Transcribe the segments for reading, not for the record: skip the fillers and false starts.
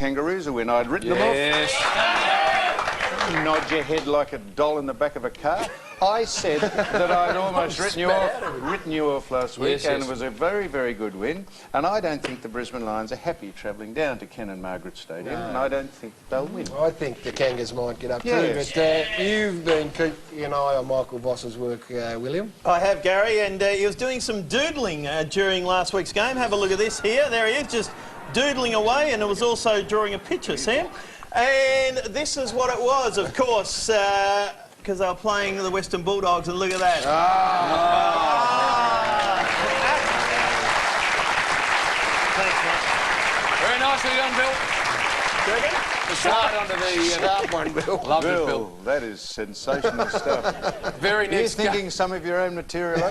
Kangaroos a win. I'd written them off. Nod your head like a doll in the back of a car. I said that I'd almost written you off last week, and it was a very, very good win. And I don't think the Brisbane Lions are happy travelling down to Ken and Margaret Stadium, and I don't think they'll win. I think the Kangas might get up too, but you've been keeping an eye on Michael Voss's work, William. I have, Gary, and he was doing some doodling during last week's game. Have a look at this here. There he is, just doodling away, and it was also drawing a picture, Sam. And this is what it was, of course, because they were playing the Western Bulldogs, and look at that. Very nicely done, Bill. Slide onto the That one, Bill. Love it, Bill. That is sensational stuff. Very next. You're thinking some of your own material.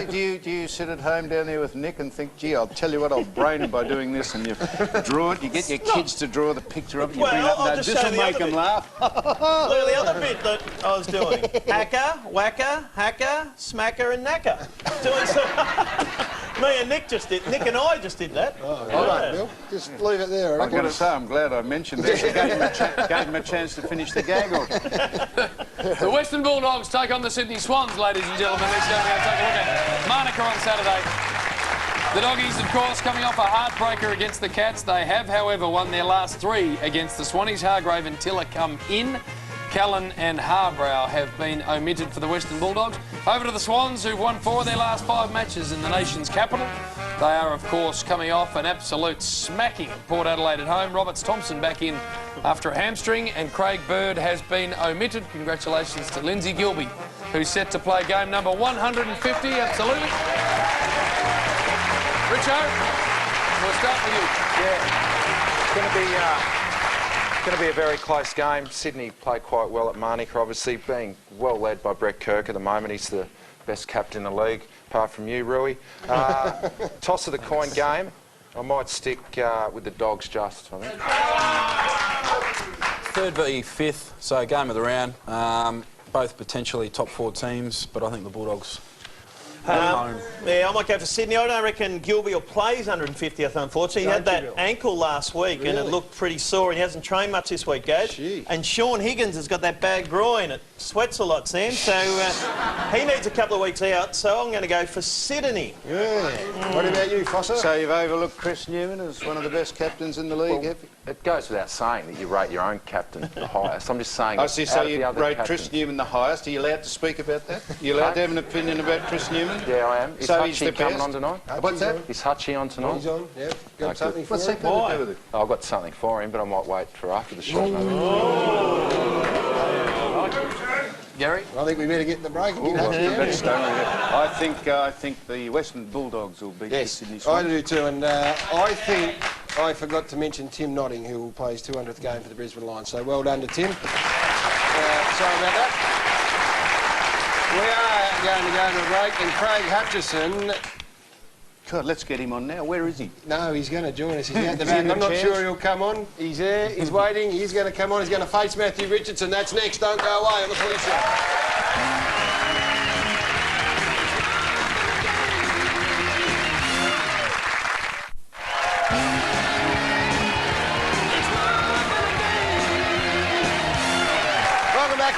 Do you sit at home down there with Nick and think, gee, I'll tell you what, I'll brain him by doing this, and you draw it, you get your kids to draw the picture of it, you bring it up, this will make them laugh. Look at the other bit that I was doing. Hacker, whacker, hacker, smacker and knacker. Doing some... Me and Nick just did. Nick and I just did that. All right, Bill. Just leave it there. I've got to say, I'm glad I mentioned that. It gave him a chance to finish the gag off. The Western Bulldogs take on the Sydney Swans, ladies and gentlemen. Let's go and take a look at Monica on Saturday. The Doggies, of course, coming off a heartbreaker against the Cats. They have, however, won their last 3 against the Swannies. Hargrave and Tiller come in. Callan and Harbrow have been omitted for the Western Bulldogs. Over to the Swans, who've won 4 of their last 5 matches in the nation's capital. They are, of course, coming off an absolute smacking at Port Adelaide at home. Roberts Thompson back in after a hamstring, and Craig Bird has been omitted. Congratulations to Lindsay Gilby, who's set to play game number 150. Absolutely. Richo, we'll start with you. Yeah, it's going to be a very close game. Sydney played quite well at Manica, obviously, being well led by Brett Kirk at the moment. He's the best captain in the league, apart from you, Rui. Toss of the coin game. I might stick with the Dogs just, I think. 3rd v 5th, so game of the round. Both potentially top 4 teams, but I think the Bulldogs... Yeah, I might go for Sydney. I don't reckon Gilby will play his 150th, unfortunately. He had that ankle last week and it looked pretty sore, and he hasn't trained much this week, Gage. And Sean Higgins has got that bad groin. It sweats a lot, Sam, so he needs a couple of weeks out, so I'm going to go for Sydney. Yeah. What about you, Foster? So you've overlooked Chris Newman as one of the best captains in the league, have you? It goes without saying that you rate your own captain the highest. I'm just saying... I see, so you rate Chris Newman the highest. Are you allowed to speak about that? Are you allowed to have an opinion about Chris Newman? Yeah, I am. Is So Hutchie coming on tonight? What's that? Is Hutchie on tonight? He's on, yeah. Got something for What's him? that got to do with it? I've got something for him, but I might wait for after the show. Gary? I think we better get in the break and get Hutchie out. I think the Western Bulldogs will beat the Sydney I Swans. do too, and I think I forgot to mention Tim Notting, who will play his 200th game for the Brisbane Lions. So well done to Tim. Sorry about that. We are going to go to a break, and Craig Hutchison... God, let's get him on now. Where is he? No, he's going to join us. He's out the back. I'm not sure he'll come on. He's there. He's waiting. He's going to come on. He's going to face Matthew Richardson. That's next. Don't go away on the Footy Show.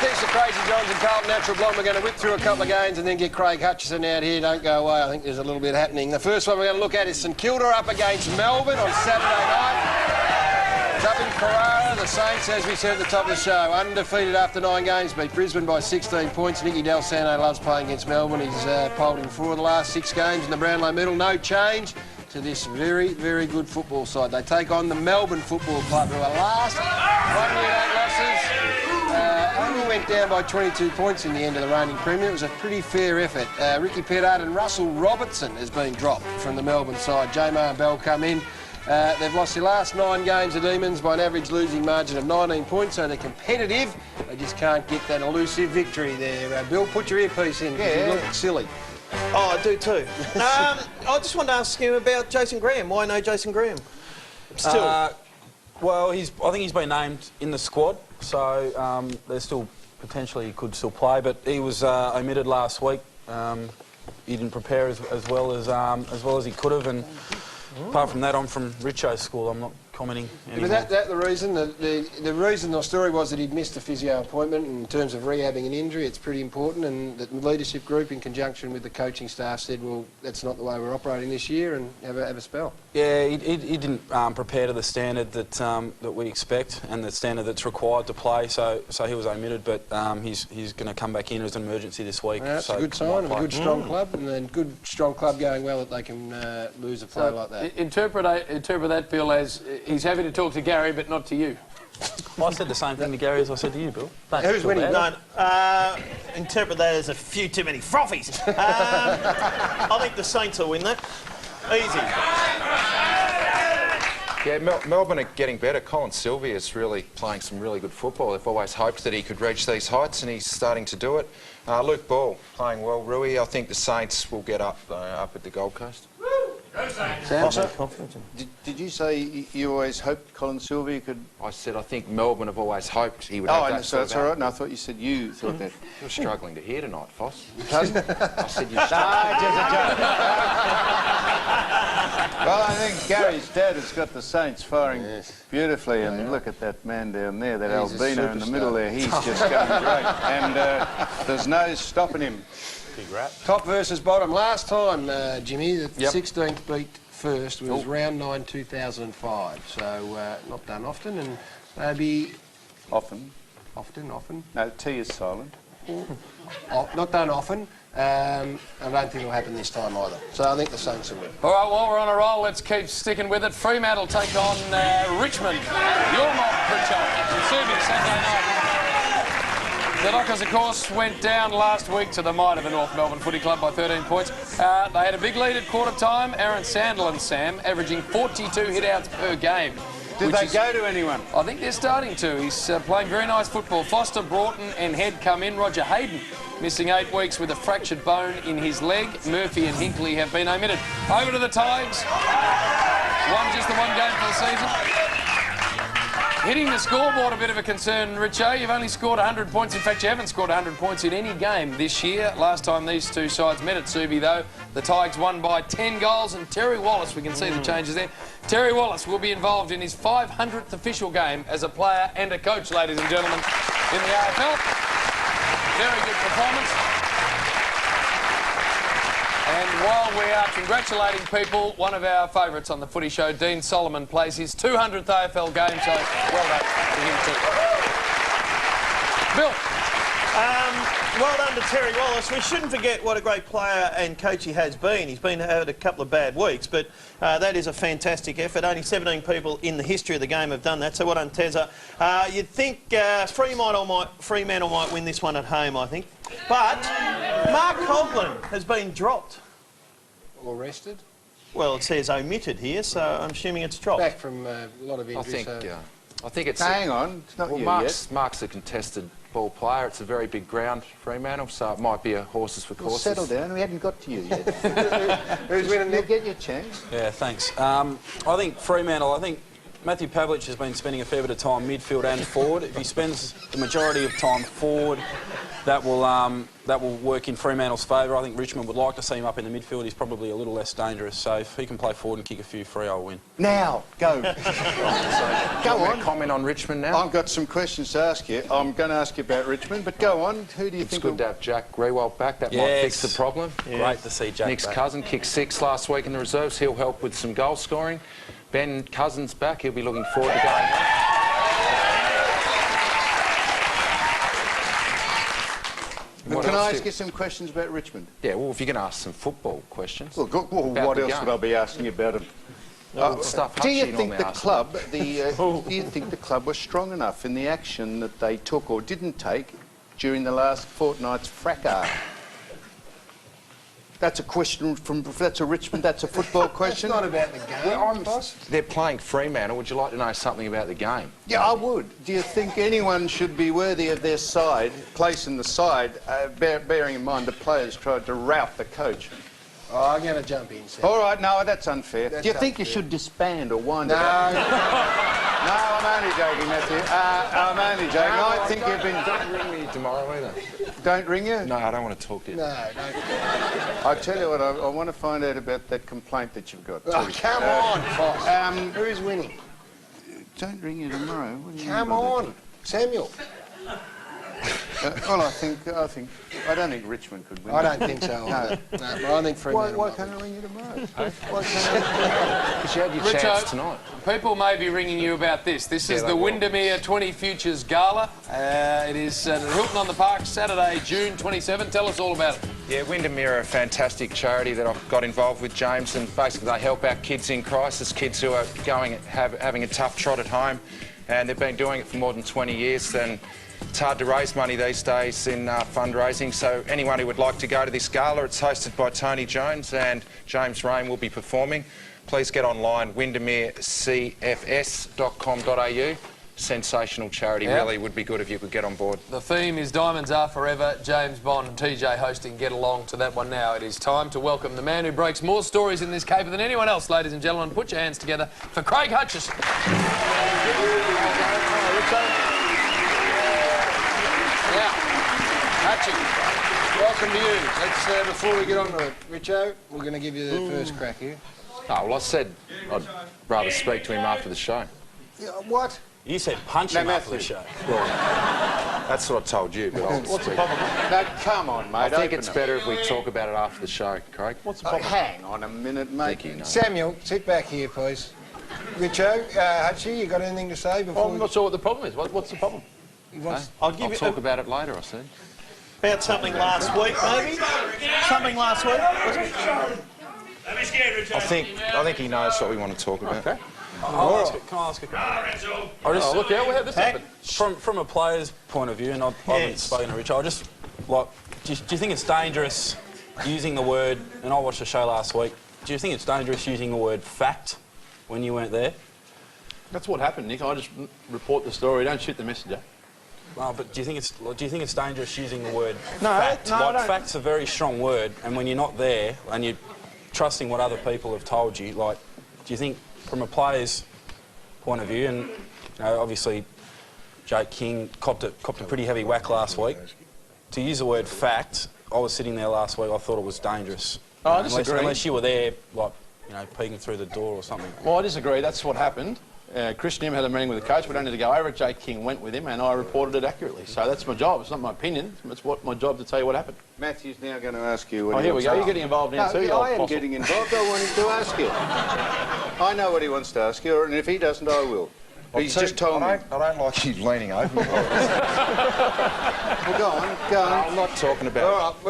Thanks to Crazy Johns and Carlton Natural Blonde. We're going to whip through a couple of games and then get Craig Hutchison out here. Don't go away. I think there's a little bit happening. The first one we're going to look at is St Kilda up against Melbourne on Saturday night. It's up in Carrara. The Saints, as we said at the top of the show, undefeated after 9 games, beat Brisbane by 16 points. Nicky Del Santo loves playing against Melbourne. He's polled in 4 of the last 6 games in the Brownlow medal. No change to this very, very good football side. They take on the Melbourne Football Club, who are last. 1 win, 8 losses. Only went down by 22 points in the end of the reigning premier. It was a pretty fair effort. Ricky Pettard and Russell Robertson has been dropped from the Melbourne side. J-Mar Bell come in. They've lost their last 9 games, the Demons, by an average losing margin of 19 points, so they're competitive. They just can't get that elusive victory there. Bill, put your earpiece in, because you look silly. Oh, I do too. I just wanted to ask you about Jason Graham. Why no Jason Graham? Still. Well, I think he's been named in the squad, so there's still potentially he could still play, but he was omitted last week. He didn't prepare as well as he could have, and apart from that, I'm from Richo's school. I'm not commenting But anymore. the reason? The reason the story was that he'd missed a physio appointment. In terms of rehabbing an injury, it's pretty important, and the leadership group, in conjunction with the coaching staff, said, well, that's not the way we're operating this year, and have a spell. Yeah, he didn't prepare to the standard that we expect and the standard that's required to play, so he was omitted, but he's going to come back in as an emergency this week. That's so a good sign of a good, strong club, and then good, strong club going well that they can lose a player like that. Interpret that, Bill, as he's happy to talk to Gary, but not to you. I said the same thing to Gary as I said to you, Bill. Who's winning? No, interpret that as a few too many frothies. I think the Saints will win that. Easy. Yeah, Melbourne are getting better. Colin Sylvia is really playing some really good football. They've always hoped that he could reach these heights, and he's starting to do it. Luke Ball playing well. Rui, I think the Saints will get up at the Gold Coast. Did you say you always hoped Colin Sylvia could... I said I think Melbourne have always hoped he would have that so sort that's of all right. No, I thought you said you thought that. You're struggling to hear tonight, Foss. I said you're struggling. Well, I think Gary's dad has got the Saints firing beautifully, and look at that man down there, that albino in the middle there. He's just going great, and there's no stopping him. Top versus bottom. Last time, Jimmy, the 16th beat first was round 9 2005, so not done often, and maybe... Often. Often. No, T is silent. Not done often. I don't think it'll happen this time either. So I think the Saints will win. All right, while we're on a roll, let's keep sticking with it. Fremantle take on Richmond. Your mob, Pritchard, in Serbia, Saturday night. The Dockers, of course, went down last week to the might of the North Melbourne Footy Club by 13 points. They had a big lead at quarter time. Aaron Sandlin, Sam, averaging 42 hit-outs per game. Did they go to anyone? I think they're starting to. He's playing very nice football. Foster, Broughton and Head come in. Roger Hayden missing 8 weeks with a fractured bone in his leg. Murphy and Hinkley have been omitted. Over to the Tigers. Just the one game for the season. Hitting the scoreboard, a bit of a concern, Richo. You've only scored 100 points. In fact, you haven't scored 100 points in any game this year. Last time these two sides met at Subi, though, the Tigers won by 10 goals, and Terry Wallace, we can see the changes there. Terry Wallace will be involved in his 500th official game as a player and a coach, ladies and gentlemen, in the AFL. Very good performance. And while we are congratulating people, one of our favourites on the footy show, Dean Solomon, plays his 200th AFL game, so well done to him too. Bill. Well done to Terry Wallace. We shouldn't forget what a great player and coach he has been. He's had a couple of bad weeks, but that is a fantastic effort. Only 17 people in the history of the game have done that, so well done, Tezza. You'd think Fremantle might win this one at home, I think. But Mark Coghlan has been dropped. Or rested. Well, it says omitted here, so I'm assuming it's dropped. Back from a lot of injuries. I think it's... Hang on, it's not you Mark's a contested ball player. It's a very big ground, Fremantle, so it might be a horses for courses. Settle down, we haven't got to you yet. Who's winning? You'll get your chance. Yeah, thanks. I think Fremantle, Matthew Pavlich has been spending a fair bit of time midfield and forward. If he spends the majority of time forward, that will work in Fremantle's favour. I think Richmond would like to see him up in the midfield. He's probably a little less dangerous, so if he can play forward and kick a few free, I'll win. Now, go. Go on. Comment on Richmond now. I've got some questions to ask you. I'm going to ask you about Richmond, but go on. Who do you think... It's good to have Jack Grewald back. That might fix the problem. Great to see Jack Nick's back. cousin kicked 6 last week in the reserves. He'll help with some goal scoring. Ben Cousins back. He'll be looking forward to going on. Can I ask you some questions about Richmond? Yeah, well, if you're going to ask some football questions. Well, what else would I be asking about them? Do you think the club, do you think the club was strong enough in the action that they took or didn't take during the last fortnight's fracas? That's a question that's a Richmond, that's a football question. It's not about the game. They're playing Fremantle. Would you like to know something about the game? Yeah, I would. Do you think anyone should be worthy of their side, place in the side, bearing in mind the players tried to rout the coach? Oh, I'm going to jump in, Sam. All right, no, that's unfair. Do you think you should disband or wind it up? No, I'm only joking, Matthew. I'm only joking. I think you've been... Don't ring me tomorrow either. Don't ring you? No, I don't want to talk to you. No, don't. I tell you what, I want to find out about that complaint that you've got. Oh, come on, Fox. Who's winning? don't ring you tomorrow. What do you Come mean by on, Samuel. that? Well, I don't think Richmond could win. I don't think so. No, but I think Fremantle. Why can't I ring you tomorrow? Because you had your Richo, chance tonight. people may be ringing you about this. This is the Windermere 20 Futures Gala. It is at Hilton on the Park, Saturday, June 27. Tell us all about it. Yeah, Windermere are a fantastic charity that I've got involved with, James, and basically they help out kids in crisis, kids who are having a tough trot at home, and they've been doing it for more than 20 years. And it's hard to raise money these days in fundraising, so anyone who would like to go to this gala, it's hosted by Tony Jones and James Rain will be performing. Please get online, windermerecfs.com.au. Sensational charity, really would be good if you could get on board. The theme is Diamonds Are Forever. James Bond and TJ hosting. Get along to that one now. It is time to welcome the man who breaks more stories in this caper than anyone else, ladies and gentlemen. Put your hands together for Craig Hutchison. Now, Hutchie, welcome to you. Let's, before we get on to it, Richo, we're going to give you the first crack here. Oh, well, I said I'd rather speak to him after the show. Yeah, what? You said punch him after the show. Well, that's what I told you, but I'll What's the problem? No, come on, mate. I think open it's up. better if we talk about it after the show, Craig. What's the problem? Hang on a minute, mate. Thank you, no. Samuel, sit back here, please. Richo, Hutchie, you got anything to say before? I'm not sure what the problem is. What's the problem? I'll give I'll you talk about it later, I said. about something last week, maybe? Something last week? I think he knows what we want to talk about. Okay. Can I ask a question? Look out, how this happened? From a player's point of view, and I haven't spoken to Rich, I just, like, do you think it's dangerous using the word, and I watched the show last week, do you think it's dangerous using the word fact when you weren't there? That's what happened, Nick. I just report the story. Don't shoot the messenger. Well, but do you think it's dangerous using the word No, fact? no, I Like, don't. fact's a very strong word, and when you're not there and you're trusting what other people have told you, like, do you think, from a player's point of view, and you know, obviously Jake King copped a pretty heavy whack last week, to use the word fact, I was sitting there last week, I thought it was dangerous. Oh, I disagree. Unless you were there, like, you know, peeking through the door or something. Well, I disagree. That's what happened. Chris Nim had a meeting with the coach. We don't need to go over it. Jake King went with him, and I reported it accurately. So that's my job. It's not my opinion. It's my job to tell you what happened. Matthew's now going to ask you what Oh, he here we wants go. to You're ask. getting involved now too. No, I am getting involved. I want him to ask you. I know what he wants to ask you, and if he doesn't, I will. He's just told me. I don't like you leaning over me. Well, go on. I'm not talking about All right,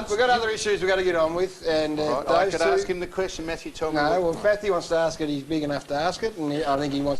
we've got other issues we've got to get on with, and I those could two... ask him the question Matthew told me. No, well, if Matthew wants to ask it, he's big enough to ask it, and I think he wants